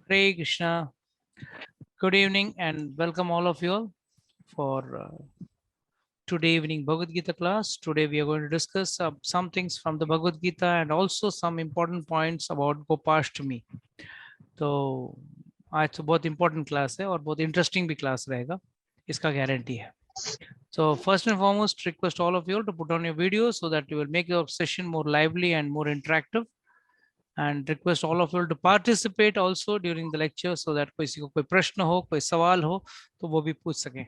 Hare Krishna. Good evening and welcome all of you all for today evening Bhagavad Gita class. Today we are going to discuss some things from the Bhagavad Gita and also some important points about Gopashtami. तो आज तो बहुत important class है और बहुत interesting भी class रहेगा, इसका guarantee है. So first and foremost, request all of you all to put on your videos so that you will make your session more lively and more interactive. And request all of you all to participate also during the lecture so that किसी को कोई प्रश्न हो, कोई सवाल हो तो वो भी पूछ सकें.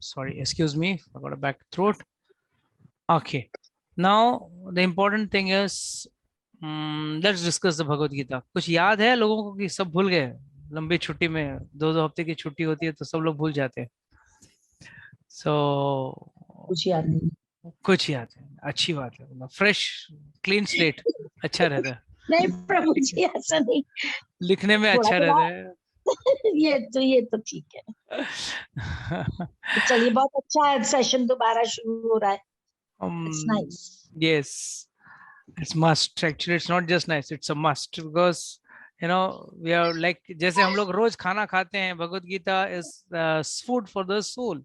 Sorry, excuse me, I got a back throat. Okay, now the important thing is let's discuss the Bhagavad Gita. कुछ याद है लोगों को कि सब भूल गए? लंबी छुट्टी में 2-2 हफ्ते की छुट्टी होती है तो सब लोग भूल जाते हैं. So कुछ याद नहीं. कुछ याद है, अच्छी बात है. फ्रेश क्लीन स्लेट अच्छा रहता है. नहीं प्रभु जी, ऐसा नहीं. लिखने में अच्छा रहता है. ये तो ठीक है. चलिए, बहुत अच्छा है. सेशन दोबारा शुरू हो रहा है. It's nice. Yes, it's must. Actually, it's not just nice; it's a must because we are like जैसे हम लोग रोज खाना खाते हैं. Bhagavad Gita is food for the soul.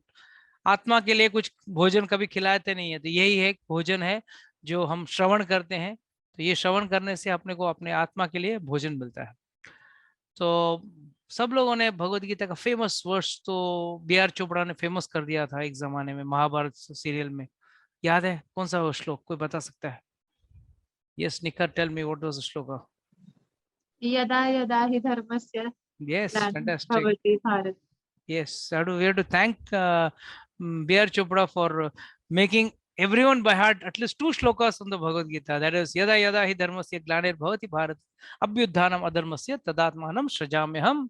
आत्मा के लिए कुछ भोजन कभी खिलाते नहीं है, तो यही है भोजन है जो हम श्रवण करते हैं. तो ये श्रवण करने से अपने को अपने आत्मा के लिए भोजन मिलता है. तो सब लोगों ने भगवत गीता का फेमस वर्ष तो B.R. चोपड़ा ने फेमस कर दिया था एक जमाने में महाभारत सीरियल में. याद है कौन सा वो श्लोक? कोई बता सकता है? Yes Nikhar, tell me what was the shloka. यदा यदा हि धर्मस्य Yes, fantastic. भवति Bharat. Yes, we have to thank B.R. Chopra for making everyone by heart at least 2 shlokas from the Bhagavad Gita. That is, yada yada hi dharmasya glanir bhavati bharat abhyudhanam adharmasya tadatmanam shrajamyaham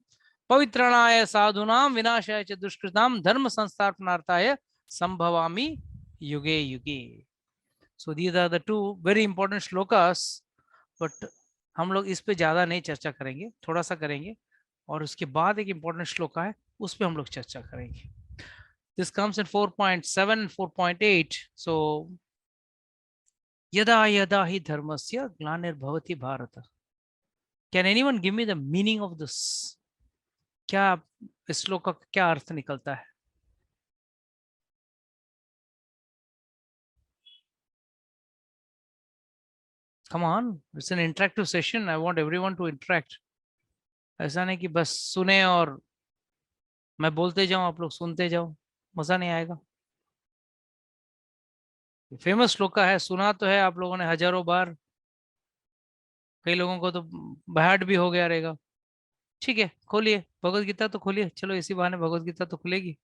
pavitranaya sadhunam vinashaya cha dushkritam dharma sanstarpanartaya sambhavami yuge yuge. So these are the 2 very important shlokas, but हम लोग इस पे ज्यादा नहीं चर्चा करेंगे, थोड़ा सा करेंगे और उसके बाद एक इम्पोर्टेंट श्लोक है उस पे हम लोग चर्चा करेंगे. This comes in 4.7 and 4.8. So yada yada hi dharmasya glanirбhavati bharata. Can anyone give me the meaning of this? क्या इस श्लोक का क्या अर्थ निकलता है? Come on, it's an interactive session. I want everyone to interact. ऐसा नहीं कि बस सुने और मैं बोलते जाऊं आप लोग सुनते जाओ, मजा नहीं आएगा. फेमस श्लोक है, सुना तो है आप लोगों ने हजारों बार, कई लोगों को तो बहाट भी हो गया रहेगा. ठीक है, खोलिए भगवत गीता तो खोलिए. चलो इसी बहाने भगवत गीता तो खुलेगी.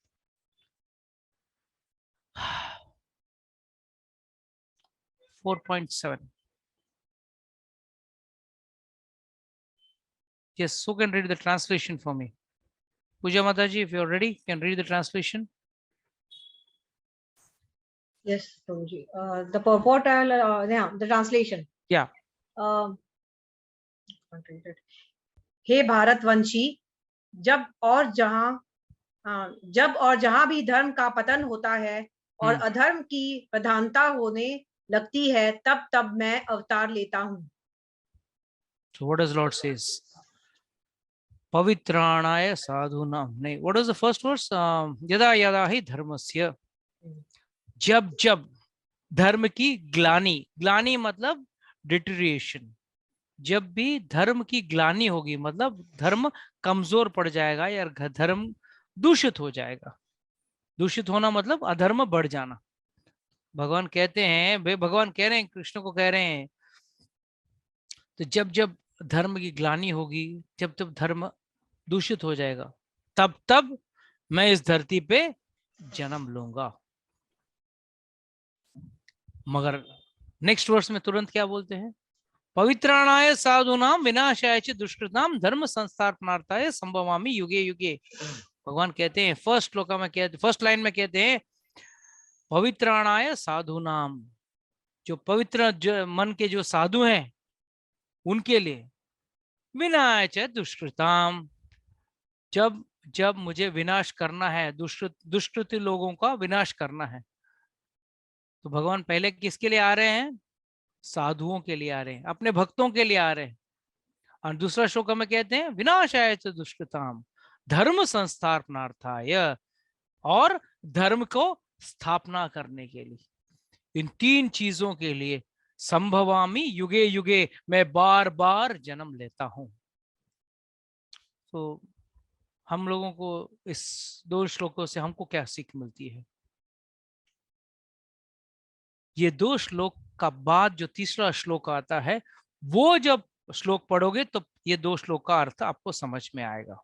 4.7. Yes, who can read the translation for me? Puja Mataji, if you're ready, can read the translation. Yes, Prabhuji. The purport, the translation. Yeah. हे भारतवंशी, जब और जहां भी धर्म का पतन होता है और अधर्म की प्रधानता होने लगती है, तब मैं अवतार लेता हूँ. So what does Lord says? Pavitranaya sadhunam. नहीं, what is the first verse? यदा यदा ही धर्मस्य. जब जब धर्म की ग्लानि, ग्लानि मतलब डिटेरिएशन. जब भी धर्म की ग्लानि होगी मतलब धर्म कमजोर पड़ जाएगा या धर्म दूषित हो जाएगा. दूषित होना मतलब अधर्म बढ़ जाना. भगवान कहते हैं, भगवान कह रहे हैं, कृष्ण को कह रहे हैं, तो जब जब धर्म की ग्लानि होगी, जब जब धर्म दूषित हो जाएगा, तब तब मैं इस धरती पे जन्म लूंगा. मगर नेक्स्ट वर्स में तुरंत क्या बोलते हैं? पवित्राणाय साधुनाम विनाशाय च दुष्कृताम धर्म संस्थापनार्थाय संभवामि युगे युगे. भगवान कहते हैं फर्स्ट श्लोक में, कहते फर्स्ट लाइन में कहते हैं पवित्राणाय साधुनाम, जो पवित्र मन के जो साधु हैं उनके लिए, विनाशाय च दुष्कृताम, जब जब मुझे विनाश करना है, दुष्कृति लोगों का विनाश करना है, तो भगवान पहले किसके लिए आ रहे हैं? साधुओं के लिए आ रहे हैं, अपने भक्तों के लिए आ रहे हैं. और दूसरा श्लोक में कहते हैं विनाशाय च दुष्कृताम धर्म संस्थापनार्थाय, और धर्म को स्थापना करने के लिए। इन तीन चीजों के लिए संभवामि युगे युगे, मैं बार बार जन्म लेता हूं। तो हम लोगों को इस दो श्लोकों से हमको क्या सीख मिलती है? ये दो श्लोक का बाद जो तीसरा श्लोक आता है, वो जब श्लोक पढ़ोगे तो ये दो श्लोक का अर्थ आपको समझ में आएगा।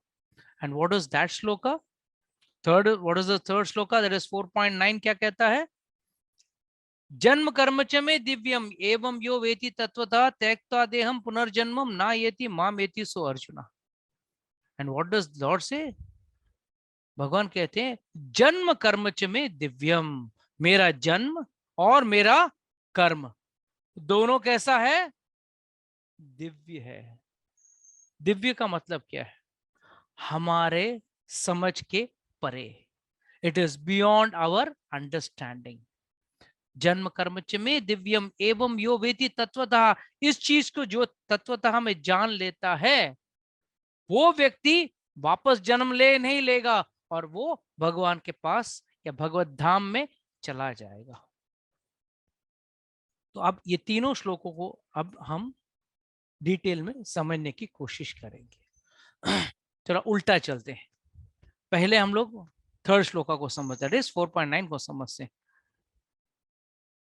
And what is that shloka? What is the third shloka? That is 4.9। क्या कहता है? जन्म कर्म च में दिव्यम एवं यो वेति तत्वतः त्यक्त्वा देहम पुनर्जन्मम ना येति माम येति सो Arjuna. And what does lord say? भगवान कहते हैं जन्म कर्म च में दिव्यम, मेरा जन्म और मेरा कर्म दोनों कैसा है? दिव्य है। दिव्य का मतलब क्या है? हमारे समझ के परे। It is beyond our understanding. जन्म कर्म च में दिव्यम एवं यो वेति तत्वतः, इस चीज को जो तत्वतः में जान लेता है वो व्यक्ति वापस जन्म ले नहीं लेगा और वो भगवान के पास या भगवत धाम में चला जाएगा। तो अब ये तीनों श्लोकों को अब हम डिटेल में समझने की कोशिश करेंगे। थोड़ा उल्टा चलते हैं। पहले हम लोग थर्ड श्लोका को समझते हैं, 4.9 को समझते हैं।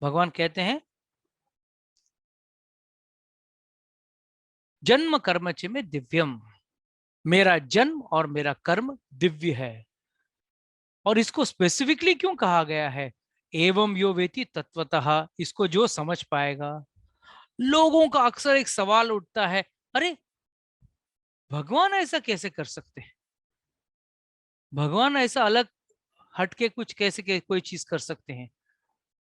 भगवान कहते हैं जन्म कर्म च में दिव्यम, मेरा जन्म और मेरा कर्म दिव्य है। और इसको स्पेसिफिकली क्यों कहा गया है? एवं यो वेति तत्वतः, इसको जो समझ पाएगा। लोगों का अक्सर एक सवाल उठता है, अरे भगवान ऐसा कैसे कर सकते हैं? भगवान ऐसा अलग हटके कुछ कैसे कोई चीज कर सकते हैं?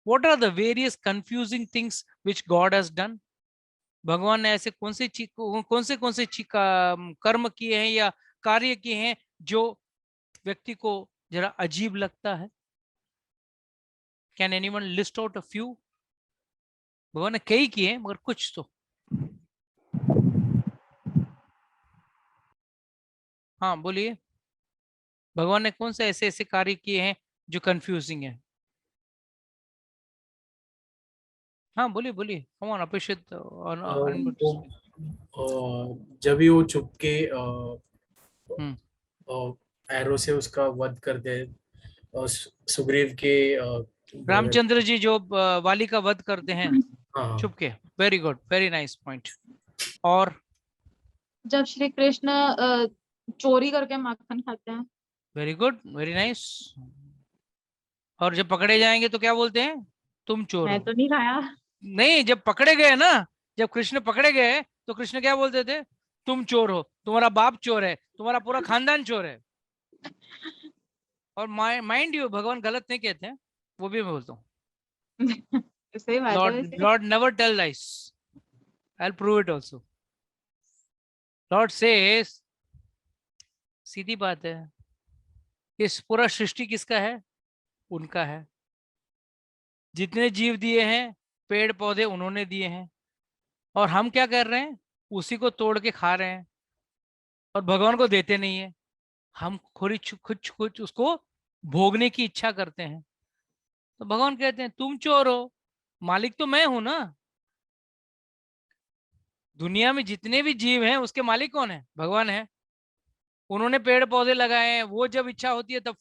What are the various confusing things which God has done? भगवान ने ऐसे कौन से कर्म किए हैं या कार्य किए हैं जो व्यक्ति को जरा अजीब लगता है? Can anyone list out a few? भगवान ने कई किए हैं मगर कुछ तो। हाँ बोलिए, भगवान ने कौन से ऐसे ऐसे कार्य किए हैं जो कंफ्यूजिंग है? हाँ बोलिए बोलिए, कम ऑन अपेक्षित। जब भी वो चुपके हम्म, एरो से उसका वध कर दे, सुग्रीव के रामचंद्र जी जो वाली का वध करते हैं हाँ चुपके। Very good, very nice point. और जब श्री कृष्ण चोरी करके माखन खाते हैं। Very good, very nice. और जब पकड़े जाएंगे तो क्या बोलते हैं? तुम चोर मैं हो। तो नहीं खाया। नहीं, जब पकड़े गए ना, जब कृष्ण पकड़े गए तो कृष्ण क्या बोलते थे? तुम चोर हो, तुम्हारा बाप चोर है, तुम्हारा पूरा खानदान चोर है। और माइंड यू, भगवान गलत नहीं कहते हैं, वो भी मैं बोलता हूँ। सही बात है वैसे। Lord never tell lies. I'll prove it also. Lord says, सीधी बात है, इस पूरा सृष्टि किसका है? उनका है। जितने जीव दिए हैं, पेड़ पौधे उन्होंने दिए हैं, और हम क्या कर रहे हैं? उसी को तोड़ के खा रहे हैं और भगवान को देते नहीं है। हम खुद उसको भोगने की इच्छा करते हैं। तो भगवान कहते हैं तुम चोर हो, मालिक तो मैं हूं ना। दुनिया में जितने भी जीव हैं उसके मालिक कौन है? भगवान है। उन्होंने पेड़ पौधे लगाए हैं, वो जब इच्छा होती है तब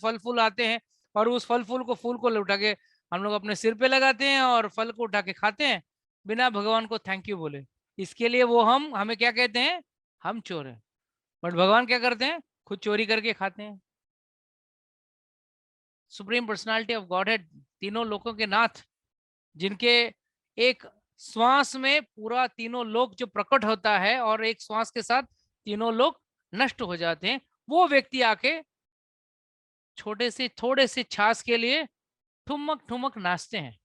फल फूल आते हैं, और उस फूल को उठा के हम लोग अपने सिर पे लगाते हैं और फल को उठा के खाते हैं बिना भगवान को थैंक यू बोले। इसके लिए वो हमें क्या कहते हैं? हम चोर हैं। बट भगवान क्या करते हैं? खुद चोरी करके खाते हैं। सुप्रीम पर्सनालिटी ऑफ गॉडहेड, तीनों लोकों के नाथ, जिनके एक श्वास में पूरा तीनों लोक जो प्रकट होता है और एक श्वास के साथ तीनों लोक नष्ट हो जाते हैं, वो व्यक्ति आके थोड़े से छाछ के लिए ठुमक ठुमक नाचते हैं।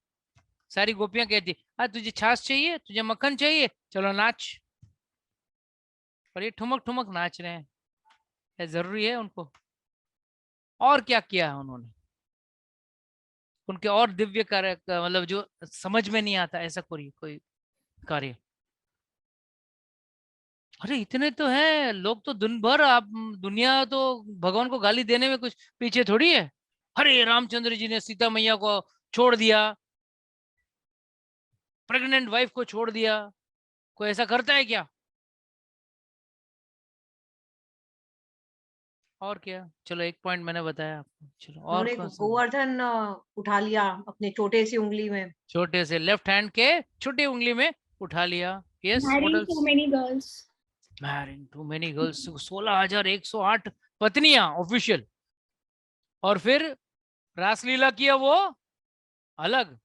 सारी गोपियां कहती आज तुझे छाछ चाहिए, तुझे मक्खन चाहिए, चलो नाच। और ये ठुमक ठुमक नाच रहे हैं। क्या जरूरी है उनको? और क्या किया है उन्होंने? उनके और दिव्य कार्य मतलब जो समझ में नहीं आता ऐसा कोई कार्य। अरे इतने तो हैं लोग, तो दिन भर आप दुनिया तो भगवान को गाली देने में कुछ पीछे थोड़ी है। अरे रामचंद्र जी ने सीता मैया को छोड़ दिया, प्रेग्नेंट वाइफ को छोड़ दिया, कोई ऐसा करता है क्या? और क्या, चलो एक पॉइंट मैंने बताया आपको, चलो और उन्होंने कौन सा? गोवर्धन उठा लिया अपने छोटे सी उंगली में। छोटे से लेफ्ट हैंड के छोटी उंगली में उठा लिया। Yes, what Marrying else? too many girls. Marrying too many girls, 16,108 पत्नियां ऑफिशियल। और फिर रासलीला किया वो अलग,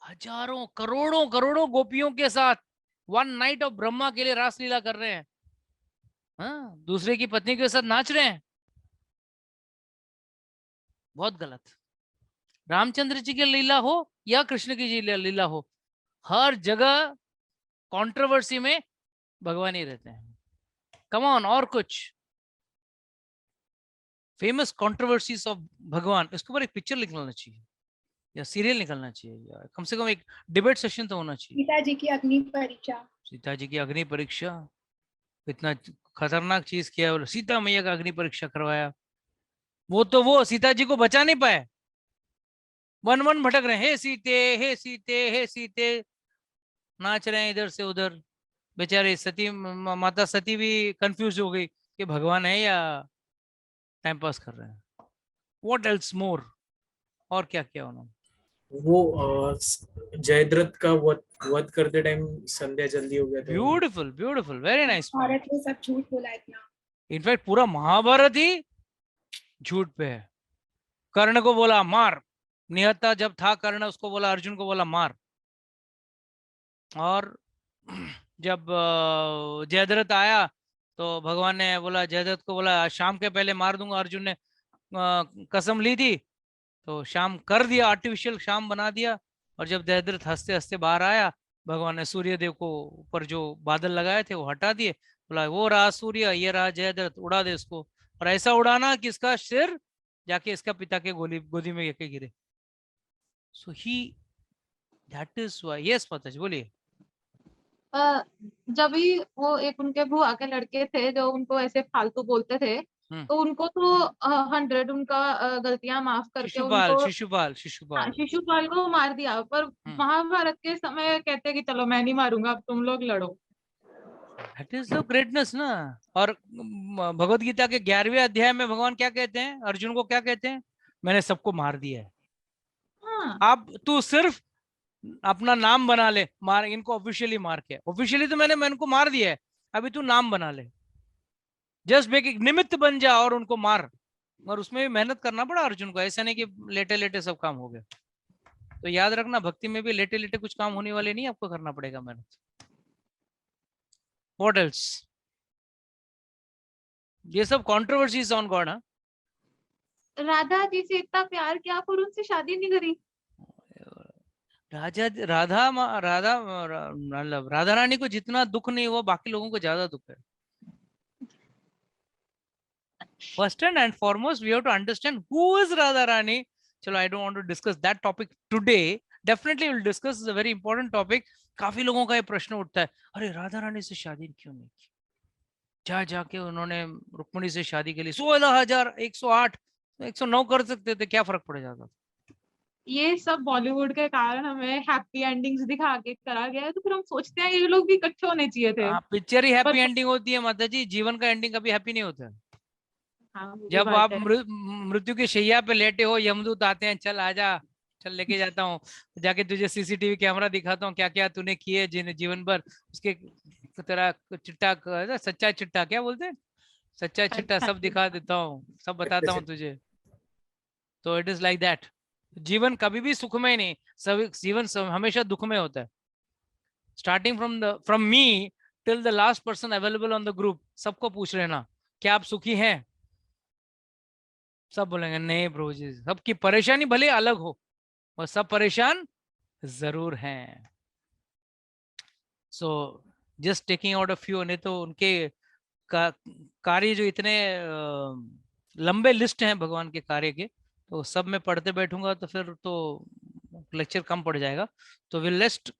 हजारों करोड़ों करोड़ों गोपियों के साथ वन नाइट ऑफ ब्रह्मा के लिए रासलीला कर रहे हैं। हाँ, दूसरे की पत्नी के साथ नाच रहे हैं, बहुत गलत। रामचंद्र जी की लीला हो या कृष्ण की जी लीला हो, हर जगह कंट्रोवर्सी में भगवान ही रहते हैं। कम ऑन, और कुछ फेमस कंट्रोवर्सीज ऑफ भगवान, इसके ऊपर एक पिक्चर निकलना चाहिए या सीरियल निकलना चाहिए, या कम से कम एक डिबेट सेशन तो होना चाहिए। सीता जी की अग्नि परीक्षा. सीता जी की अग्नि परीक्षा, इतना खतरनाक चीज किया, और सीता मैया का अग्नि परीक्षा करवाया। वो सीता जी को बचा नहीं पाए, वन वन भटक रहे हैं, हे सीते हे सीते हे सीते, नाच रहे हैं इधर से उधर। बेचारे सती माता सती भी कंफ्यूज हो गई कि भगवान है या टाइम पास कर रहे हैं। व्हाट एल्स मोर, और क्या किया उन्होंने? वो जयद्रथ का वध करते टाइम संध्या जल्दी हो गया था। Beautiful beautiful, very nice. औरत ने सब झूठ बोला इतना. इनफैक्ट पूरा महाभारत ही झूठ पे है। कर्ण को बोला मार, निहत्था जब था कर्ण, उसको बोला, अर्जुन को बोला मार। और जब जयद्रथ आया तो भगवान ने बोला, जयद्रथ को बोला शाम के पहले मार दूंगा। अर्जुन ने कसम ली थी, तो शाम कर दिया, आर्टिफिशियल शाम बना दिया। और जब जयद्रथ हंसते हंसते बाहर आया, भगवान ने सूर्य देव को ऊपर जो बादल लगाए थे वो हटा दिए, बोला वो रहा सूर्य, ये रहा जयद्रथ, उड़ा दे इसको। और ऐसा उड़ाना कि इसका सिर जाके इसका पिता के गोदी में जाके गिरे। सो ही, दैट इज व्हाई। यस माताजी बोलिए। जब भी वो एक उनके बुआ के लड़के थे जो उनको ऐसे फालतू बोलते थे, तो उनको तो 100 उनका गलतियां माफ करके शिशुपाल उनको शिशुपाल शिशुपाल हाँ, शिशुपाल को मार दिया। पर महाभारत के समय कहते कि चलो मैं नहीं मारूंगा, अब तुम लोग लड़ो। दैट इज द ग्रेटनेस ना। और भगवत गीता के 11वें अध्याय में भगवान क्या कहते हैं, अर्जुन को क्या कहते हैं? मैंने सबको मार दिया है, हाँ, अब तू सिर्फ अपना नाम बना ले। मार इनको ऑफिशियली, मार के ऑफिशियली तो मैंने इनको मार दिया है, अभी तू नाम बना ले, जस्ट एक निमित्त बन जा और उनको मार। और उसमें भी मेहनत करना पड़ा अर्जुन को, ऐसा नहीं कि लेटे लेटे सब काम हो गया। तो याद रखना, भक्ति में भी लेटे लेटे कुछ काम होने वाले नहीं, आपको करना पड़ेगा मेहनत। What else? ये सब कंट्रोवर्सीज ऑन गॉड। हाँ, राधा जी से इतना प्यार किया पर उनसे शादी नहीं करी। राधा रानी को जितना दुख नहीं हुआ, बाकी लोगों को ज्यादा दुख है। First and foremost, we have to understand who is Radha Rani. चलो, I don't want to discuss that topic today. Definitely we'll discuss. It's a very important topic. काफी लोगों का ये प्रश्न उठता है, अरे राधा रानी से शादी क्यों नहीं की? जाके उन्होंने रुक्मिणी से शादी के लिए 16,108 109 कर सकते थे, क्या फर्क पड़ जाता? ये सब बॉलीवुड के कारण हमें हैप्पी एंडिंग्स दिखा के करा गया है, तो फिर हम सोचते हैं ये लोग भी इकट्ठे होने चाहिए थे। पिक्चर ही हैप्पी पर- एंडिंग होती है माता जी, जीवन का एंडिंग कभी हैप्पी नहीं होता है। हाँ, वो भी जब बात आप है। मृत्यु की शैया पे लेटे हो, यमदूत आते हैं, चल आजा, चल लेके जाता हूँ, जाके तुझे सीसीटीवी कैमरा दिखाता हूँ, क्या क्या तूने किए जीवन भर, उसके तेरा चिट्टा, सच्चा चिट्टा क्या बोलते हैं, सच्चा चिट्टा सब दिखा देता हूँ, सब बताता हूँ तुझे। तो इट इज लाइक दैट। जीवन कभी भी सुखमय नहीं, जीवन हमेशा दुखमय होता है। Starting from me till the last person available on the group, सबको पूछ लेना क्या आप सुखी हैं? सब बोलेंगे नहीं ब्रो जी, सबकी परेशानी भले अलग हो और सब परेशान जरूर हैं। So just taking out a few, नहीं तो उनके कार्य जो इतने लंबे लिस्ट हैं भगवान के कार्य के, तो सब में पढ़ते बैठूंगा तो फिर तो लेक्चर कम पड़ जाएगा। तो we'll let's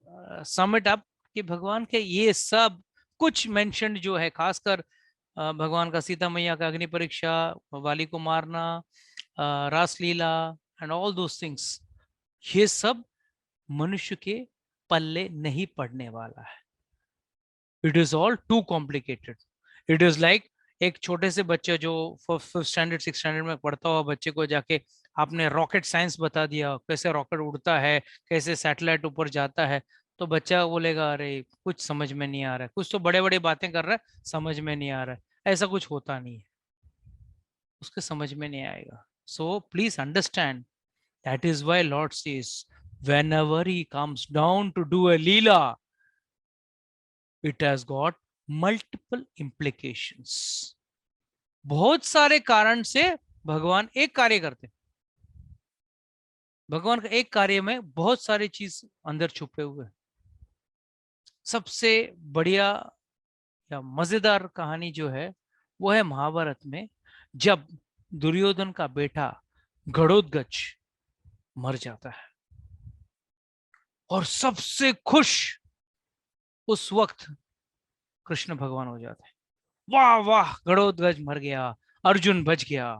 sum it up कि भगवान के ये सब कुछ मेंशन जो है, खासकर भगवान का सीता मैया का अग्नि परीक्षा, वाली को मारना, Raslila and all those things, ये सब मनुष्य के पल्ले नहीं पड़ने वाला है. It is all too complicated. It is like एक छोटे से बच्चे जो 5th स्टैंडर्ड 6th स्टैंडर्ड में पढ़ता हुआ बच्चे को जाके आपने रॉकेट साइंस बता दिया, कैसे रॉकेट उड़ता है, कैसे सैटेलाइट ऊपर जाता है, तो बच्चा बोलेगा अरे कुछ समझ में नहीं आ रहा है, कुछ तो बड़े बड़े बातें कर रहा है, समझ में नहीं आ रहा है. ऐसा कुछ होता नहीं है, उसके समझ में नहीं आएगा. सो please understand, that is why Lord says whenever he comes down to do a leela, it has got multiple implications. बहुत सारे कारण से भगवान एक कार्य करते हैं. भगवान का एक कार्य में बहुत सारी चीज अंदर छुपे हुए हैं. सबसे बढ़िया या मजेदार कहानी जो है वो है महाभारत में, जब दुर्योधन का बेटा घटोत्कच मर जाता है और सबसे खुश उस वक्त कृष्ण भगवान हो जाते हैं. वाह वाह, घटोत्कच मर गया, अर्जुन बच गया.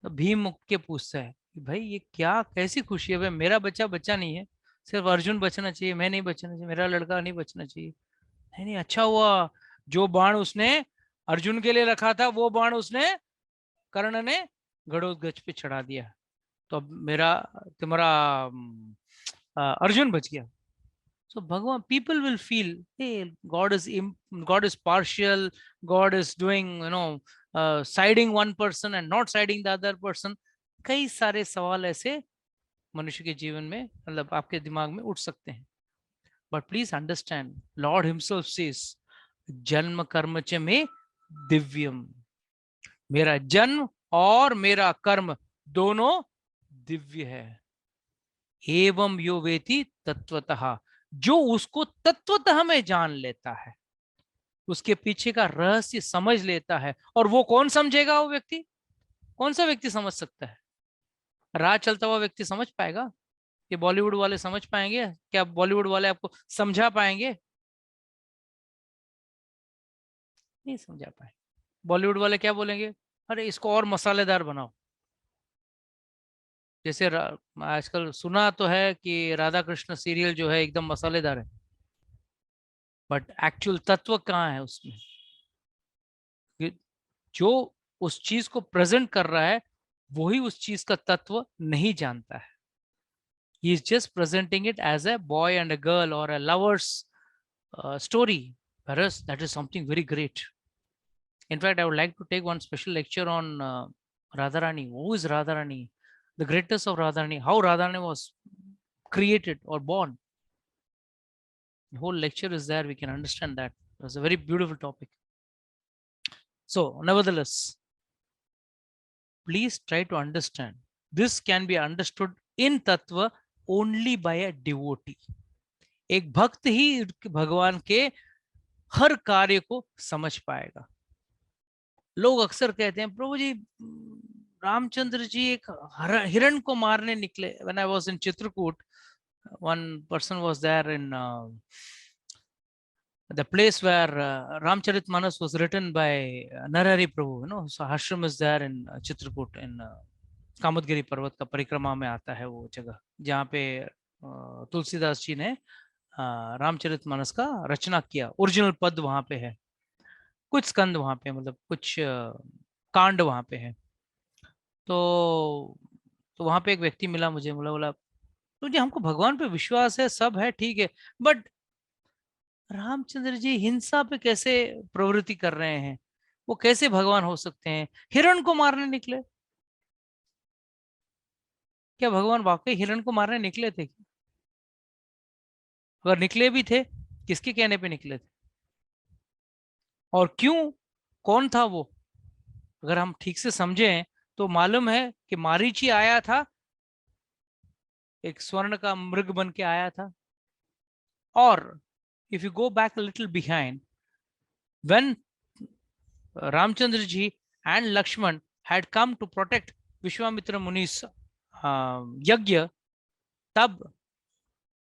तो भीम के पूछता है कि भाई ये क्या, कैसी खुशी है, भाई मेरा बच्चा बच्चा नहीं है, सिर्फ अर्जुन बचना चाहिए, मैं नहीं बचना चाहिए, मेरा लड़का नहीं बचना चाहिए. नहीं नहीं, अच्छा हुआ जो बाण उसने अर्जुन के लिए रखा था वो बाण उसने कर्ण ने घटोत्कच पे चढ़ा दिया, तो अब मेरा तुम्हारा अर्जुन बच गया. So Bhagavan, people will feel, hey, God is partial, God is doing, siding one person and not siding the other person. कई सारे सवाल ऐसे मनुष्य के जीवन में, मतलब आपके दिमाग में उठ सकते हैं. But please understand, Lord himself says, जन्म कर्म च में दिव्यम. मेरा जन्म और मेरा कर्म दोनों दिव्य है. एवं यो वेति तत्वतः, जो उसको तत्वतः में जान लेता है, उसके पीछे का रहस्य समझ लेता है. और वो कौन समझेगा? वो व्यक्ति, कौन सा व्यक्ति समझ सकता है? राह चलता हुआ व्यक्ति समझ पाएगा? कि बॉलीवुड वाले समझ पाएंगे? क्या बॉलीवुड वाले आपको समझा पाएंगे? नहीं समझा पाए. बॉलीवुड वाले क्या बोलेंगे? अरे इसको और मसालेदार बनाओ. जैसे आजकल सुना तो है कि राधा कृष्ण सीरियल जो है एकदम मसालेदार है, बट एक्चुअल तत्व कहाँ है उसमें? जो उस चीज को प्रेजेंट कर रहा है वही उस चीज का तत्व नहीं जानता है. He is just presenting it as a boy and a girl or a lover's story. Whereas that is something very great. In fact, I would like to take one special lecture on Radharani. Who is Radharani? The greatness of Radharani. How Radharani was created or born. The whole lecture is there. We can understand that. It was a very beautiful topic. So, nevertheless, please try to understand. This can be understood in Tattva only by a devotee. एक भक्त ही भगवान के हर कार्य को समझ पाएगा. लोग अक्सर कहते हैं प्रभु जी रामचंद्र जी एक हिरण को मारने निकले. When I was in Chitrakoot, one person was there in the place where Ramcharitmanas was written by Narahari Prabhu. So ashram is there in Chitrakoot, in Kamadgiri पर्वत का परिक्रमा में आता है वो जगह, जहाँ पे तुलसीदास जी ने रामचरितमानस का रचना किया. ओरिजिनल पद वहां पे है, कुछ स्कंद वहां पे, मतलब कुछ कांड वहां पे है. तो वहां पे एक व्यक्ति मिला मुझे, बोला तो जी हमको भगवान पे विश्वास है, सब है ठीक है, बट रामचंद्र जी हिंसा पे कैसे प्रवृत्ति कर रहे हैं, वो कैसे भगवान हो सकते हैं? हिरण को मारने निकले. क्या भगवान वाकई हिरण को मारने निकले थे? अगर निकले भी थे, किसके कहने पे निकले थे और क्यों? कौन था वो? अगर हम ठीक से समझें तो मालूम है कि मारीची आया था, एक स्वर्ण का मृग बन के आया था. और if you go back a little behind, when Ramchandra ji and Lakshman had come to protect Vishwamitra Muni's यज्ञ, तब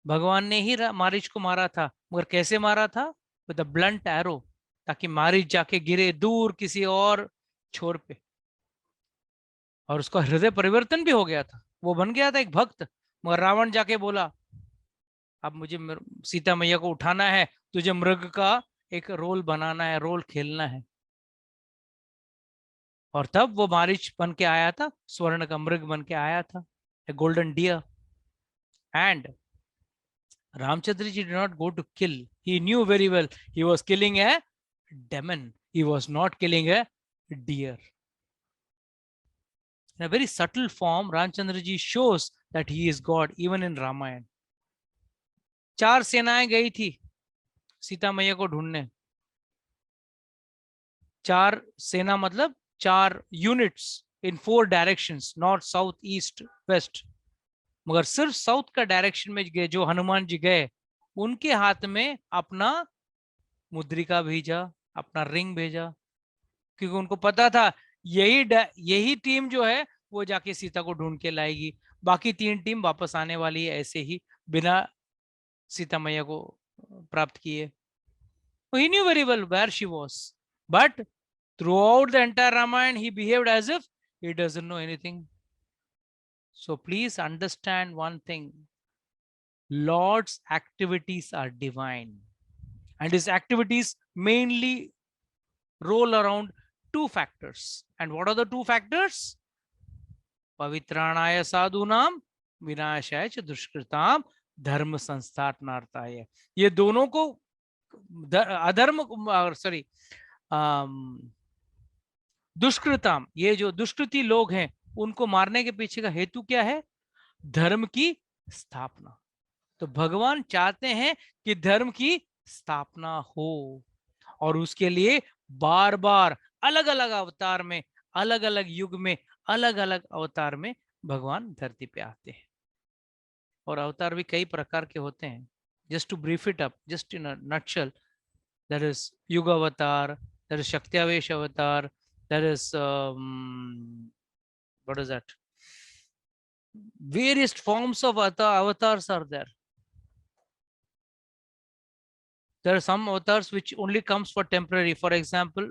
भगवान ने ही मारीच को मारा था. मगर कैसे मारा था? विद अ ब्लंट एरो, ताकि मारीच जाके गिरे दूर किसी और छोर पे। और उसका हृदय परिवर्तन भी हो गया था, वो बन गया था एक भक्त। मगर रावण जाके बोला, अब मुझे सीता मैया को उठाना है, तुझे मृग का एक रोल बनाना है, रोल खेलना है। और तब वो मारीच बन के आया था, स्वर्ण का मृग बन के आया था, a golden deer. And Ramchandra ji did not go to kill. He knew very well he was killing a demon. He was not killing a deer. In a very subtle form, Ramchandra ji shows that he is God even in Ramayana. 4 सेनाएं गई थी सीता मैया को ढूंढने। 4 सेना मतलब 4 units in 4 directions, north, south, east, west. मगर सिर्फ साउथ का डायरेक्शन में गए जो हनुमान जी गए, उनके हाथ में अपना मुद्रिका भेजा, अपना रिंग भेजा, क्योंकि उनको पता था यही टीम जो है वो जाके सीता को ढूंढ के लाएगी, बाकी 3 टीम वापस आने वाली है ऐसे ही बिना सीता मैया को प्राप्त किए। He knew very well where she was, but throughout the entire Ramayana he behaved as if he doesn't know anything. So please understand one thing, Lord's activities are divine, and his activities mainly roll around 2 factors. And what are the 2 factors? Pavitranaya sadhunam vinashaya च दुष्कृताम धर्म संस्थापनार्थाय। ये दोनों को अधर्म, sorry, दुष्कृताम, ये जो दुष्कृति लोग हैं उनको मारने के पीछे का हेतु क्या है? धर्म की स्थापना। तो भगवान चाहते हैं कि धर्म की स्थापना हो, और उसके लिए बार बार अलग अलग अवतार में, अलग अलग युग में, अलग अलग अवतार में भगवान धरती पे आते हैं। और अवतार भी कई प्रकार के होते हैं। Just to brief it up, just in a nutshell, there is Yuga avatar, there is Shaktiavesh avatar, there is what is that, various forms of avatars are there. There are some avatars which only comes for temporary. For example,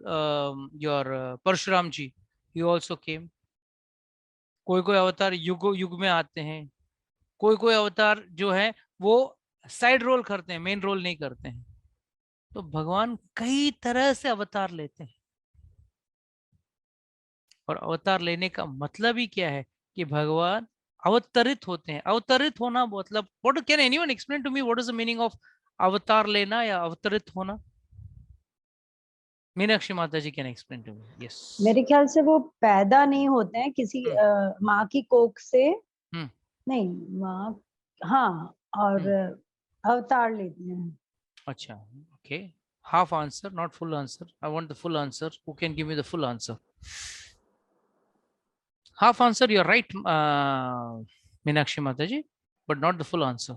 your Parshuram ji, he also came. कोई कोई अवतार युग में आते हैं, कोई कोई अवतार जो है वो साइड रोल करते हैं, मेन रोल नहीं करते हैं। तो भगवान कई तरह से अवतार लेते हैं, और अवतार लेने का मतलब ही क्या है कि भगवान अवतरित होते हैं। अवतरित होना मतलब, what can anyone explain to me, what is the meaning of अवतार लेना या अवतरित होना? मीनाक्षी माता ji can explain to me. Yes, मेरे ख्याल से वो पैदा नहीं होते हैं किसी माँ की कोख से, नहीं माँ, हाँ, और अवतार लेते हैं। अच्छा, okay, half answer, not full answer. I want the full answer. Who can give me the full answer? Half answer, you're right, Meenakshi Mataji, but not the full answer.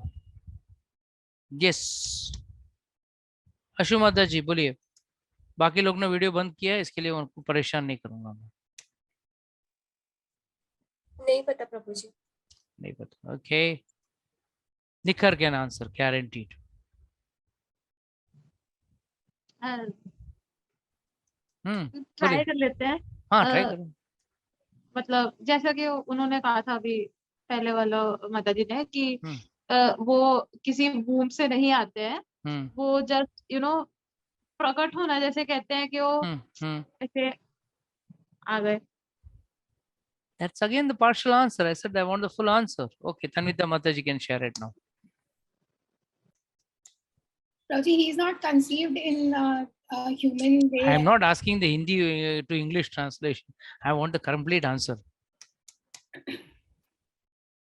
Yes, Ashu माता जी बोलिए। बाकी लोग ने वीडियो बंद किया है, इसके लिए उनको परेशान नहीं करूंगा मैं। नहीं पता प्रभु जी, नहीं पता, ओके। निखर कैन आंसर, गारंटीड। ट्राई कर लेते हैं। हाँ, ट्राई करो। मतलब जैसा कि उन्होंने कहा था अभी पहले वाला माता जी ने कि वो किसी वूम से नहीं आते हैं, वो जस्ट प्रकट होना, जैसे कहते हैं कि वो ऐसे आ गए। That's again the partial answer. I said I want the full answer. Okay, Tanvita Mataji can share it now. Prabhuji, he is not conceived in a human way. I am not asking the Hindi to English translation. I want the complete answer.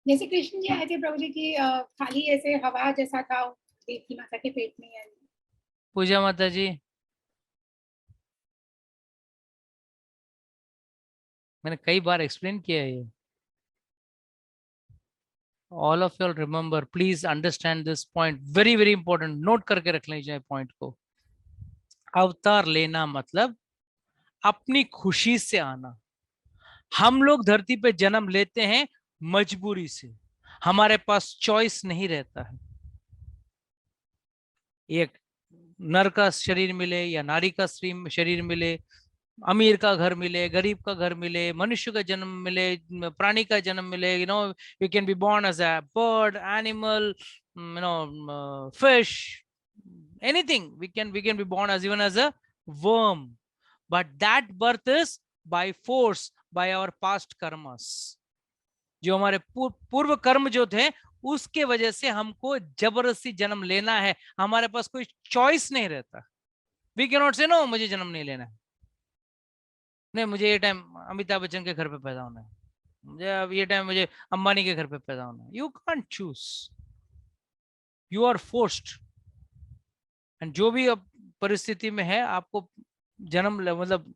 जैसे कृष्ण जी आए थे प्रभु जी की खाली ऐसे हवा जैसा था देवकी माता के पेट में। पूजा माता जी, मैंने कई बार एक्सप्लेन किया है ये। All of you all remember, please understand this point, very very important. Note करके रख लीजिए पॉइंट को। अवतार लेना मतलब अपनी खुशी से आना। हम लोग धरती पे जन्म लेते हैं मजबूरी से, हमारे पास चॉइस नहीं रहता है। एक नर का शरीर मिले या नारी का शरीर मिले, अमीर का घर मिले, गरीब का घर मिले, मनुष्य का जन्म मिले, प्राणी का जन्म मिले, you can be born as a bird, animal, fish, anything. We can be born as even as a worm, but that birth is by force, by our past karmas. जो हमारे पूर्व कर्म जो थे उसके वजह से हमको जबरदस्ती जन्म लेना है, हमारे पास कोई चॉइस नहीं रहता. वी कैन नॉट से नो मुझे जन्म नहीं लेना है, नहीं मुझे ये टाइम अमिताभ बच्चन के घर पे पैदा होना है, मुझे अब ये टाइम मुझे अंबानी के घर पे पैदा होना है. You can't choose, you are forced. And जो भी अब परिस्थिति में है आपको जन्म मतलब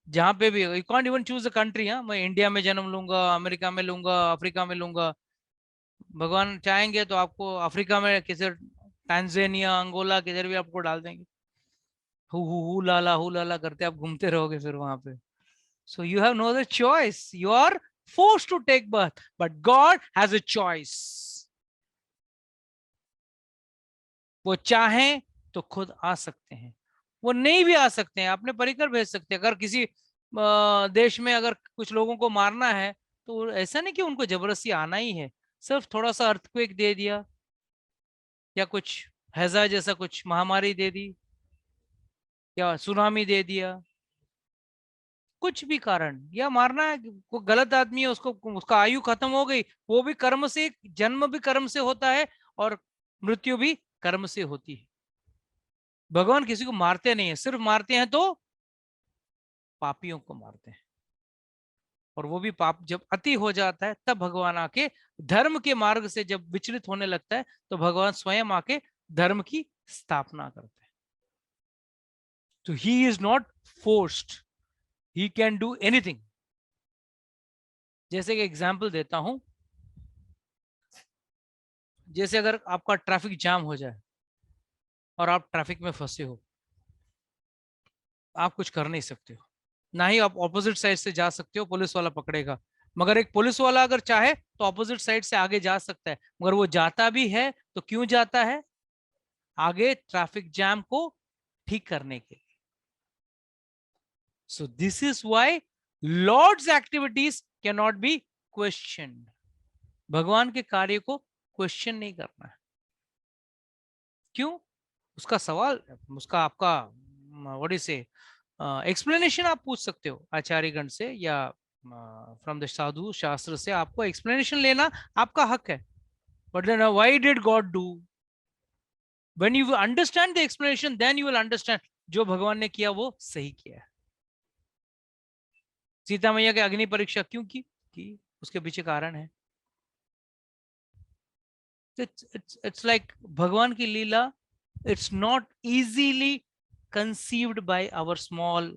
जहां पे भी, you can't even choose the country. हाँ, मैं इंडिया में जन्म लूंगा, अमेरिका में लूंगा, अफ्रीका में लूंगा. भगवान चाहेंगे तो आपको अफ्रीका में किसी टांजानिया, अंगोला किधर भी आपको डाल देंगे. हु लाला करते आप घूमते रहोगे फिर वहां पे. So you have no other choice. You are forced to take birth, but God has a choice. वो चाहें तो खुद आ सकते हैं, वो नहीं भी आ सकते हैं, अपने परिकर भेज सकते हैं. अगर किसी देश में अगर कुछ लोगों को मारना है तो ऐसा नहीं कि उनको जबरदस्ती आना ही है. सिर्फ थोड़ा सा अर्थक्वेक दे दिया या कुछ हैजा जैसा कुछ महामारी दे दी या सुनामी दे दिया, कुछ भी कारण, या मारना है कोई गलत आदमी है, उसका आयु खत्म हो गई, वो भी कर्म से, जन्म भी कर्म से होता है और मृत्यु भी कर्म से होती है. भगवान किसी को मारते नहीं है, सिर्फ मारते हैं तो पापियों को मारते हैं. और वो भी पाप जब अति हो जाता है तब भगवान आके धर्म के मार्ग से जब विचलित होने लगता है तो भगवान स्वयं आके धर्म की स्थापना करते हैं. तो he is not forced, he can do anything. जैसे कि एग्जाम्पल देता हूं, जैसे अगर आपका ट्रैफिक जाम हो जाए और आप ट्रैफिक में फंसे हो, आप कुछ कर नहीं सकते हो, ना ही आप ऑपोजिट साइड से जा सकते हो, पुलिस वाला पकड़ेगा. मगर एक पुलिस वाला अगर चाहे तो ऑपोजिट साइड से आगे जा सकता है, मगर वो जाता भी है तो क्यों जाता है? आगे ट्रैफिक जैम को ठीक करने के लिए. So this is why Lord's activities cannot be questioned. भगवान के कार्य को क्वेश्चन नहीं करना है. क्यों? उसका सवाल, उसका आपका व्हाट इज से एक्सप्लेनेशन आप पूछ सकते हो आचार्यगण से या फ्रॉम द साधु शास्त्र से, आपको एक्सप्लेनेशन लेना आपका हक है. But then why did God do? When you understand the explanation, then you will understand जो भगवान ने किया वो सही किया है. सीता मैया के अग्नि परीक्षा क्यों की? उसके पीछे कारण है. It's like भगवान की लीला, it's not easily conceived by our small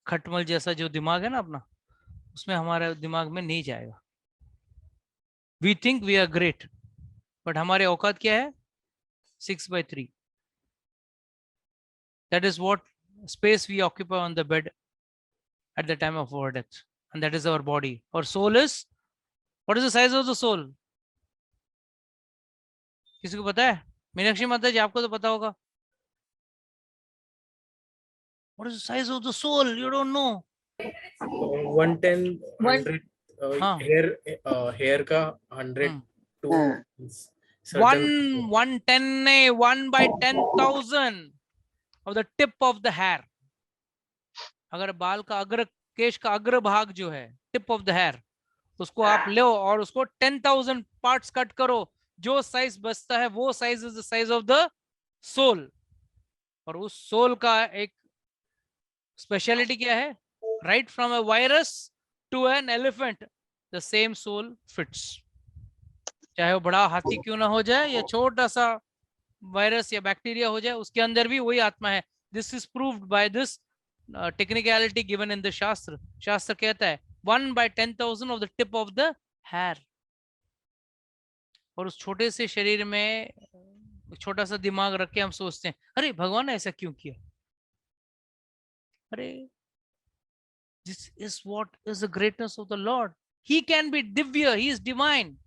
खटमल जैसा जो दिमाग है ना अपना, उसमें हमारे दिमाग में नहीं जाएगा. We think we are great, but हमारे औकात क्या है? 6/3. That is what space we occupy on the bed at the time of our death, and that is our body. Our soul is, what is the size of the soul? किसी को पता है? मीनाक्षी माता जी, आपको तो पता होगा. What is the size of the soul? You don't know. 110, 100 hair का 100 to 110 नहीं, 1/10,000 of the tip of the hair. अगर बाल का अग्र, केश का अग्र भाग जो है, टिप ऑफ द हेयर, उसको आप लो और उसको 10,000 पार्ट्स कट करो, जो साइज बचता है वो size is the size of the soul. और उस सोल का एक स्पेशलिटी क्या है? Right from a virus to an elephant, the same soul fits. चाहे वो बड़ा हाथी क्यों ना हो जाए या छोटा सा वायरस या बैक्टीरिया हो जाए, उसके अंदर भी वही आत्मा है. This is proved by this technicality given in the shastra. शास्त्र कहता है 1/10,000 of the tip of the hair. और उस छोटे से शरीर में छोटा सा दिमाग रख के हम सोचते हैं, अरे भगवान ने ऐसा क्यों किया? अरे this is what is the greatness of the lord. He can be दिव्य, he is divine,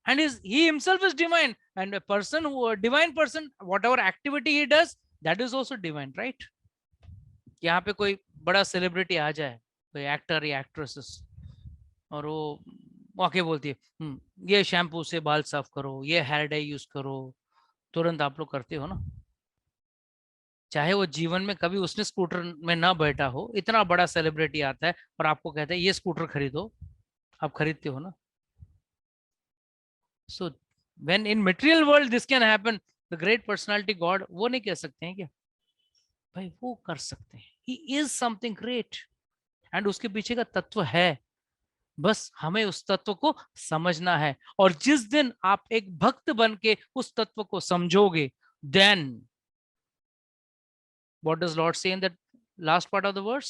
and he himself is divine, and a person who, a divine person, whatever activity he does, that is also divine, right? यहाँ पे कोई बड़ा celebrity आ जाए, कोई actor या actresses, और वो आके बोलती है ये शैम्पू से बाल साफ करो, ये हेयर डाई यूज करो, तुरंत आप लोग करते हो ना? चाहे वो जीवन में कभी उसने स्कूटर में ना बैठा हो, इतना बड़ा सेलिब्रिटी आता है और आपको कहता है ये स्कूटर खरीदो, आप खरीदते हो ना? So when in material world this can happen, the great personality God वो नहीं कह सकते हैं क्या भाई वो कर सकते हैं, he is something great, and उसके पीछे का तत्व है, बस हमें उस तत्व को समझना है। और जिस दिन आप एक भक्त बन के उस तत्व को समझोगे, then what does Lord say in that last part of the verse?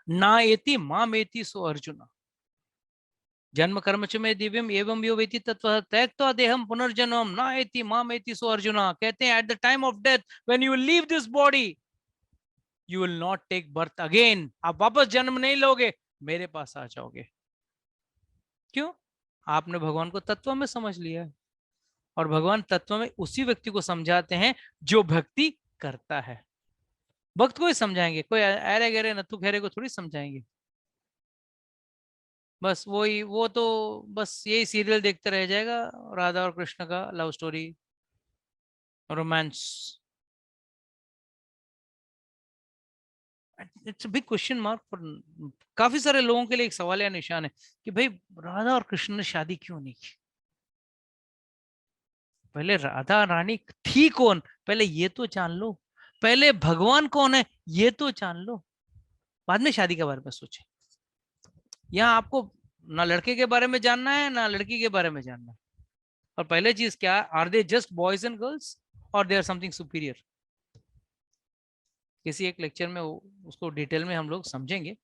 Na eti mam eti so Arjuna. जन्म कर्म च में दिव्यम एवं यो वेति तत्व त्यक्त्वा देहम पुनर्जन्मम ना एति माम एति सो अर्जुना। कहते हैं at the time of death when you will leave this body you will not take birth again, आप वापस जन्म नहीं लोगे, मेरे पास आ जाओगे। क्यों? आपने भगवान को तत्व में समझ लिया है, और भगवान तत्व में उसी व्यक्ति को समझाते हैं जो भक्ति करता है। भक्त को ही समझाएंगे, कोई अरे गहरे नत्थु खेरे को थोड़ी समझाएंगे। बस वही, वो तो बस यही सीरियल देखते रह जाएगा, राधा और कृष्ण का love story, romance. It's a big question mark for काफी सारे लोगों के लिए, एक सवाल या निशान है कि भाई राधा और कृष्ण ने शादी क्यों नहीं की? पहले राधा रानी थी कौन, पहले ये तो जान लो। पहले भगवान कौन है ये तो जान लो, बाद में शादी के बारे में सोचे। यहाँ आपको ना लड़के के बारे में जानना है ना लड़की के बारे में जानना है, और पहले चीज क्या, are they just boys and girls और दे आर समथिंग सुपीरियर? किसी एक लेक्चर में उसको डिटेल में हम लोग समझेंगे।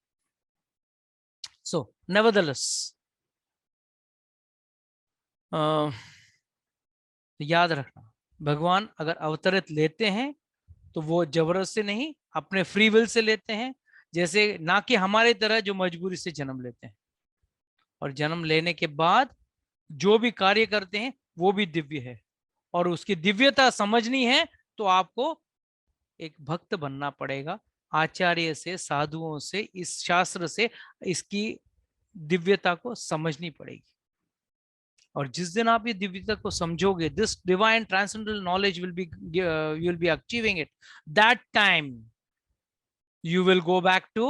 सो नेवरदलेस याद रखना, भगवान अगर अवतरित लेते हैं तो वो जबरदस्ती नहीं, अपने फ्री विल से लेते हैं, जैसे ना कि हमारे तरह जो मजबूरी से जन्म लेते हैं। और जन्म लेने के बाद जो भी कार्य करते हैं वो भी दिव्य है, और उसकी दिव्यता समझनी है तो आपको एक भक्त बनना पड़ेगा, आचार्य से, साधुओं से, इस शास्त्र से इसकी दिव्यता को समझनी पड़ेगी। और जिस दिन आप ये दिव्यता को समझोगे, this divine transcendental knowledge will be, you will be achieving it, that time you will go back to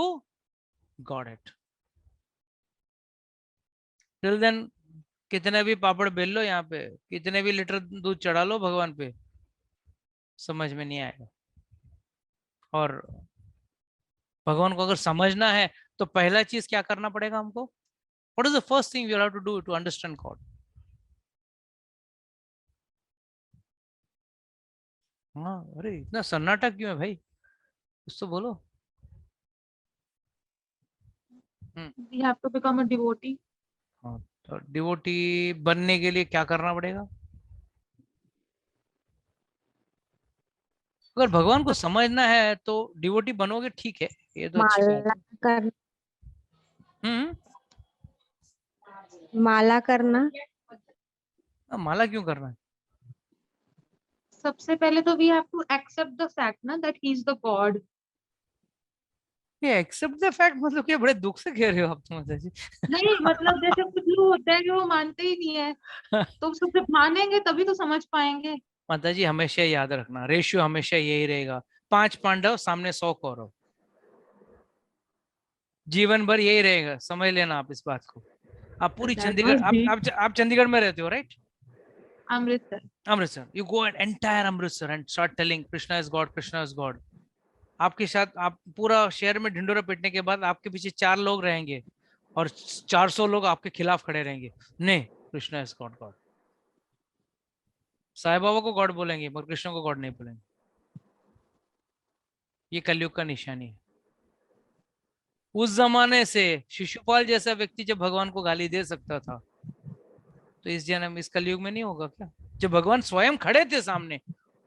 God. Till then कितने भी पापड़ बेल लो, यहाँ पे कितने भी लीटर दूध चढ़ा लो भगवान पे, समझ में नहीं आएगा। और भगवान को अगर समझना है तो पहला चीज क्या करना पड़ेगा हमको? What is the first thing you have to do to understand God? हाँ, अरे इतना सन्नाटा क्यों है भाई, कुछ तो बोलो। We have to become a devotee. हाँ, तो डिवोटी बनने के लिए क्या करना पड़ेगा? अगर भगवान को समझना है तो डिवोटी बनोगे, ठीक है, ये तो अच्छी बात माला है। कर हम्म, माला करना। माला क्यों करना है? सबसे पहले तो we have to accept the fact ना that he is the God. ये एक्सेप्ट द फैक्ट मतलब क्या, बड़े दुख से कह रहे हो आप तो माता जी। नहीं मतलब जैसे कुछ लोग होते हैं कि वो मानते ही नहीं है, तो उसको जब मानेंगे तभी तो समझ पाएंगे। माता जी हमेशा याद रखना, रेशियो हमेशा यही रहेगा, 5 पांडव सामने 100 कौरव, जीवन भर यही रहेगा, समझ लेना आप इस बात को। आप पूरी चंडीगढ़, आप चंडीगढ़ में रहते हो right? Amritsar. Amritsar, you go at entire Amritsar and start telling Krishna is God, Krishna is God. आपके साथ आप पूरा शहर में ढिंडोरा पीटने के बाद आपके पीछे 4 लोग रहेंगे और 400 लोग आपके खिलाफ खड़े रहेंगे, नहीं Krishna is God, God. Sai Baba को गॉड बोलेंगे मगर कृष्ण को गॉड नहीं बोलेंगे। ये कलयुग का निशानी है। उस जमाने से शिशुपाल जैसा व्यक्ति जब भगवान को गाली दे सकता था, तो इस जन्म, इस कलयुग में नहीं होगा क्या? जब भगवान स्वयं खड़े थे सामने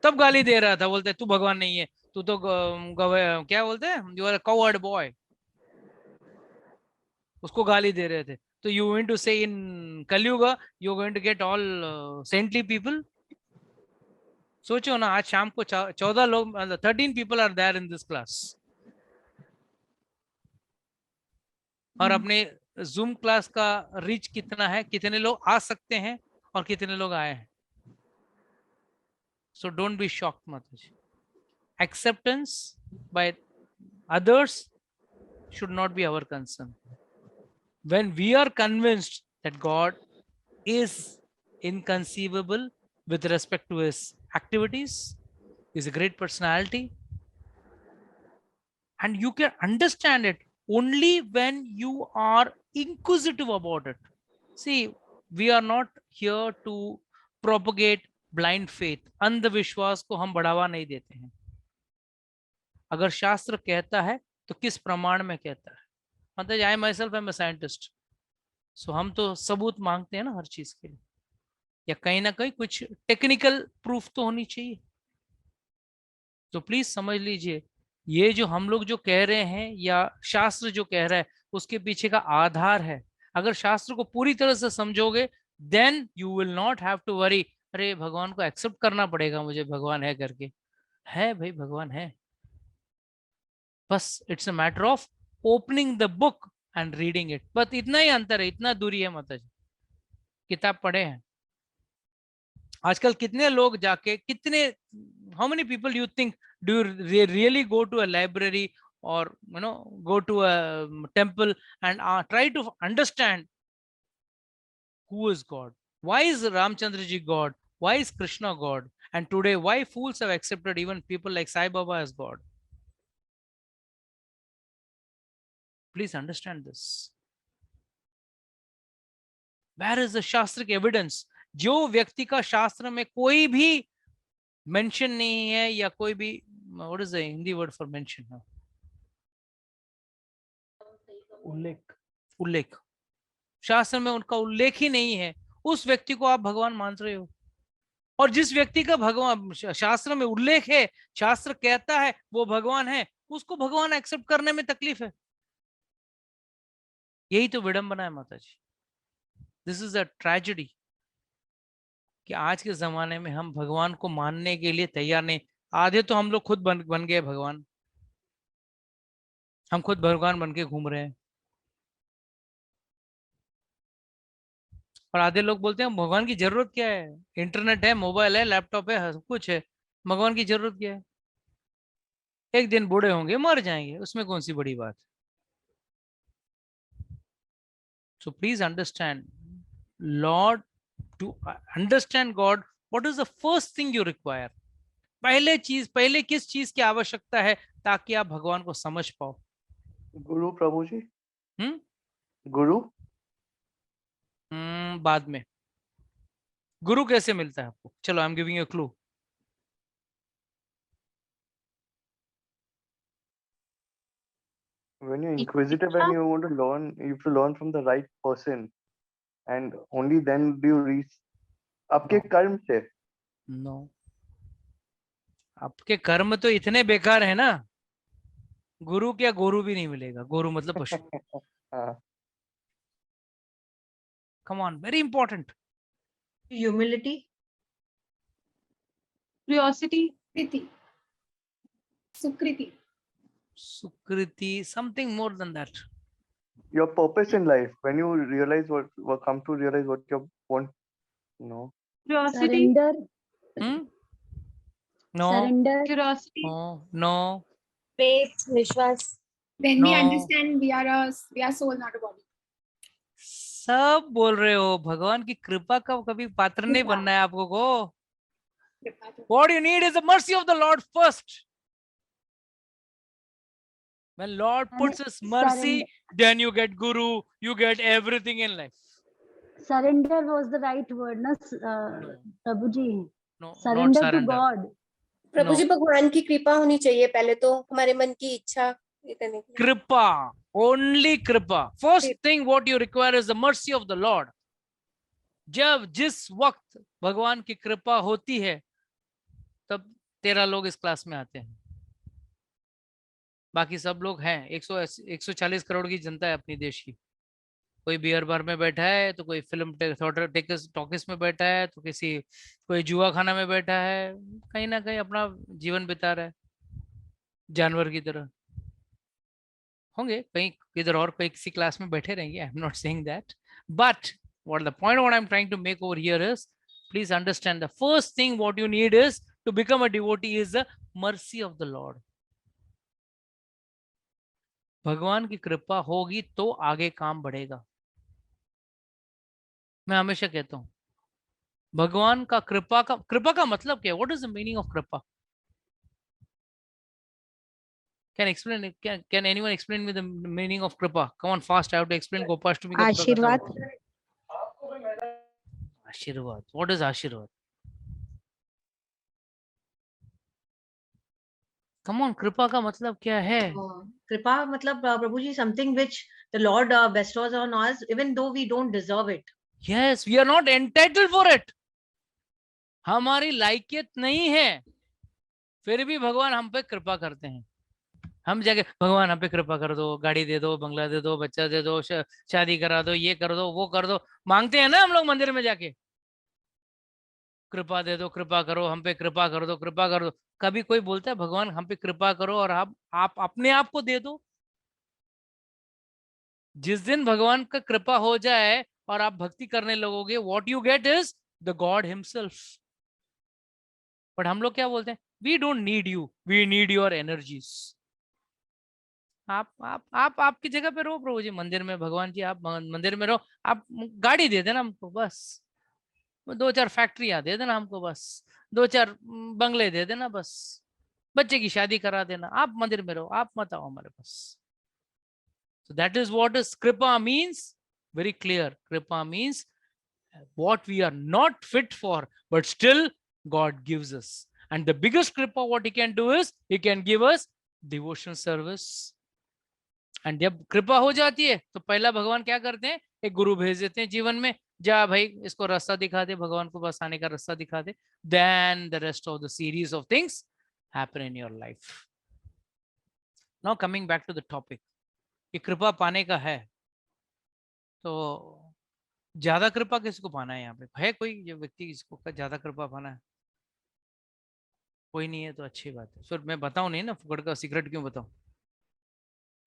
तब गाली दे रहा था, बोलते तू भगवान नहीं है, तू तो क्या बोलते हैं, you are a coward boy, उसको गाली दे रहे थे। तो you going to say in Kalyug you going to get all saintly people? सोचो ना, आज शाम को 14 लोग, 13 people are there in this class, और अपने जूम क्लास का रीच कितना है, कितने लोग आ सकते हैं और कितने लोग आए हैं. So don't be shocked, Mataji. Acceptance by others should not be our concern. When we are convinced that God is inconceivable with respect to his activities, is a great personality, and you can understand it only when you are inquisitive about it. See, we are not here to propagate blind faith. अंधविश्वास को हम बढ़ावा नहीं देते हैं. अगर शास्त्र कहता है तो किस प्रमाण में कहता है. मतलब I myself am a scientist, so हम तो सबूत मांगते हैं ना हर चीज के लिए, या कहीं ना कहीं कुछ टेक्निकल प्रूफ तो होनी चाहिए. तो प्लीज समझ लीजिए, ये जो हम लोग जो कह रहे हैं या शास्त्र जो कह रहा है, उसके पीछे का आधार है. अगर शास्त्र को पूरी तरह से समझोगे, then you will not have to worry, अरे भगवान को एक्सेप्ट करना पड़ेगा मुझे, भगवान है करके. है भाई, भगवान है, बस it's a matter of opening the book and reading it. बस इतना ही अंतर है, इतना दूरी है. माता जी किताब पढ़े हैं. आजकल कितने लोग जाके, कितने, how many people you think do you really go to a library or go to a temple and try to understand who is God? Why is Ramchandra ji God? Why is Krishna God? And today, why fools have accepted even people like Sai Baba as God? Please understand this. Where is the shastric evidence? जो व्यक्ति का शास्त्र में कोई भी mention नहीं है, या कोई भी, what is the Hindi word for mention? उल्लेख. शास्त्र में उनका उल्लेख ही नहीं है, उस व्यक्ति को आप भगवान मान रहे हो. और जिस व्यक्ति का भगवान शास्त्र में उल्लेख है, शास्त्र कहता है वो भगवान है, उसको भगवान एक्सेप्ट करने में तकलीफ है. यही तो विडंबना है माता जी. दिस इज अ ट्रेजेडी कि आज के जमाने में हम भगवान को मानने के लिए तैयार नहीं. आधे तो हम लोग खुद बन गए भगवान, हम खुद भगवान बन के घूम रहे हैं. और आधे लोग बोलते हैं भगवान की जरूरत क्या है, इंटरनेट है, मोबाइल है, लैपटॉप है, सब कुछ है, भगवान की जरूरत क्या है. एक दिन बूढ़े होंगे, मर जाएंगे, उसमें कौन सी बड़ी बात. So please understand, lord, to understand God, what is the first thing you require. पहले किस चीज की आवश्यकता है ताकि आप भगवान को समझ पाओ? गुरु प्रभु जी. गुरु बाद में. गुरु कैसे मिलता है आपको? चलो, I am giving you a clue. when you're inquisitive and you want to learn, you have to learn from the right person, and only then do you reach आपके कर्म से. नो, आपके कर्म तो इतने बेकार है ना, गुरु क्या, गुरु भी नहीं मिलेगा. गुरु मतलब पशु. Come on, very important. Humility, curiosity, Sukriti, something more than that. Your purpose in life, when you realize what come to realize what you want. No. curiosity, surrender. No. Surrender. curiosity, No. faith, Vishwas. When we No. understand we are soul, not a body. सब बोल रहे हो. भगवान की कृपा का कभी पात्र नहीं कृपा. बनना है आपको को. कृपा तो- What you need is the mercy of the Lord first. When Lord puts his mercy, then you get guru, you get everything in life. Surrender was the right word, na Prabhuji? No, Surrender not to surrender. God. प्रभु जी, भगवान की कृपा होनी चाहिए पहले तो, हमारे मन की इच्छा ये करने के लिए. Kripa, only kripa. First thing what you require is the mercy of the Lord. जिस वक्त भगवान की कृपा होती है, तब 13 लोग इस क्लास में आते हैं. बाकी सब लोग हैं, 140 करोड़ की जनता है अपनी देश की, कोई बियर बार में बैठा है, तो कोई फिल्म टॉकीज में बैठा है, तो कोई जुआ खाना में बैठा है, कहीं ना कहीं अपना जीवन बिता रहा है जानवर की तरह। होंगे कहीं किधर और कोई किसी क्लास में बैठे रहेंगे, I am not saying that, but what the point what I'm trying to make over here is, please understand the first thing what you need is to become a devotee is the mercy of the Lord. भगवान की कृपा होगी तो आगे काम बढ़ेगा। मैं हमेशा कहता हूं भगवान का कृपा का मतलब क्या है? What is the meaning of कृपा? Can anyone explain me the meaning of कृपा? Come on, fast, I have to explain Gopashtami का पूरा आशीर्वाद। आशीर्वाद, what is आशीर्वाद? Come on, कृपा का मतलब क्या है? कृपा मतलब प्रभु जी something which the Lord bestows on us even though we don't deserve it. Yes, we are not entitled for it. हमारी लायकियत नहीं है, फिर भी भगवान हम पे कृपा करते हैं। हम जाके भगवान हम पे कृपा कर दो, गाड़ी दे दो, बंगला दे दो, बच्चा दे दो, शादी करा दो, ये कर दो, वो कर दो, मांगते हैं ना हम लोग मंदिर में जाके, कृपा दे दो, कृपा करो, हम पे कृपा कर दो, कृपा कर दो। कभी कोई बोलता है भगवान हम पे कृपा करो और आप अपने आप को दे दो? जिस दिन भगवान का कृपा हो जाए और आप भक्ति करने लगोगे, what you get is the God himself. But हम लोग क्या बोलते हैं? We don't need you, we need your energies. आप आपकी जगह पे रहो प्रभु जी, मंदिर में, भगवान जी आप मंदिर में रहो, आप गाड़ी दे देना हमको बस, 2-4 फैक्ट्रियां दे देना हमको बस, 2-4 बंगले दे देना बस, बच्चे की शादी करा देना, आप मंदिर में रहो, आप मत आओ हमारे पास। So that is what is kripa means. Very clear. Kripa means what we are not fit for, but still God gives us. And the biggest kripa what he can do is he can give us devotion service. And जब कृपा हो जाती है तो पहला भगवान क्या करते हैं? एक गुरु भेज देते हैं जीवन में, जा भाई इसको रास्ता दिखा दे, भगवान को बस आने का रास्ता दिखा दे। Then the rest of the series of things happen in your life. Now coming back to the topic. कि कृपा पाने का है तो ज्यादा कृपा किसको पाना है? यहाँ पे है कोई जो व्यक्ति जिसको ज्यादा कृपा पाना है? कोई नहीं है तो अच्छी बात है। फिर मैं बताऊं नहीं ना, फुकड़ का सीक्रेट क्यों बताऊं?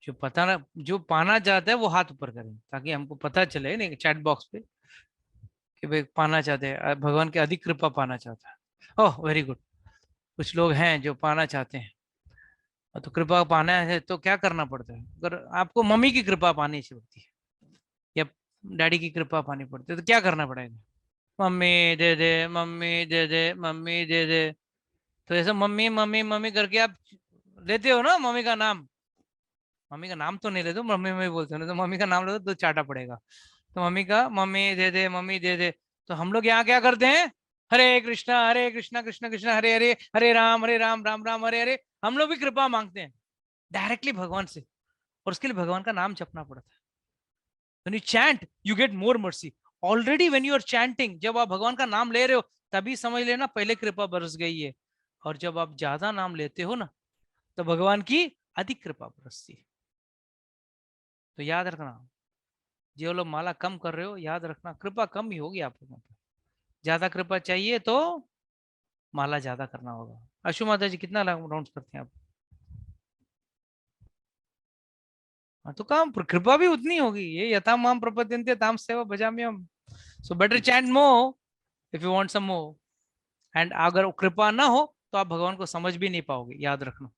जो पाना चाहता है वो हाथ ऊपर करें ताकि हमको पता चले नहीं चैट बॉक्स पे कि भाई पाना चाहते हैं, भगवान की अधिक कृपा पाना चाहता है। ओह वेरी गुड, कुछ लोग हैं जो पाना चाहते हैं। तो कृपा पाना है तो क्या करना पड़ता है? अगर आपको मम्मी की कृपा पानी पड़ती है या डैडी की कृपा पानी पड़ती है तो क्या करना पड़ेगा? मम्मी दे दे, मम्मी दे दे, मम्मी दे दे। तो ऐसा मम्मी मम्मी मम्मी करके आप लेते हो ना मम्मी का नाम। मम्मी का नाम तो नहीं लेते, मम्मी मम्मी बोलते हो ना, तो मम्मी का नाम लेते तो चाटा पड़ेगा। तो मम्मी का मम्मी दे दे, मम्मी दे दे। तो हम लोग यहाँ क्या करते हैं? हरे कृष्णा कृष्ण कृष्ण हरे हरे, हरे राम राम राम हरे हरे। हम लोग भी कृपा मांगते हैं डायरेक्टली भगवान से, और उसके लिए भगवान का नाम जपना पड़ता है। When you chant, you get more mercy. Already when you are chanting, जब आप भगवान का नाम ले रहे हो तभी समझ लेना पहले कृपा बरस गई है। और जब आप ज्यादा नाम लेते हो ना तो भगवान की अधिक कृपा बरसती है। तो याद रखना, जो लोग माला कम कर रहे हो, याद रखना कृपा कम ही होगी आप लोगों पर। ज्यादा कृपा चाहिए तो माला ज्यादा करना होगा। अशु माता जी कितना राउंड करते हैं आप? हाँ तो काम कृपा भी उतनी होगी। ये यथा माम प्रपद्यन्ते ताम सेवा भजाम्यहम्। So better chant more if you want some more. And अगर कृपा ना हो तो आप भगवान को समझ भी नहीं पाओगे, याद रखना।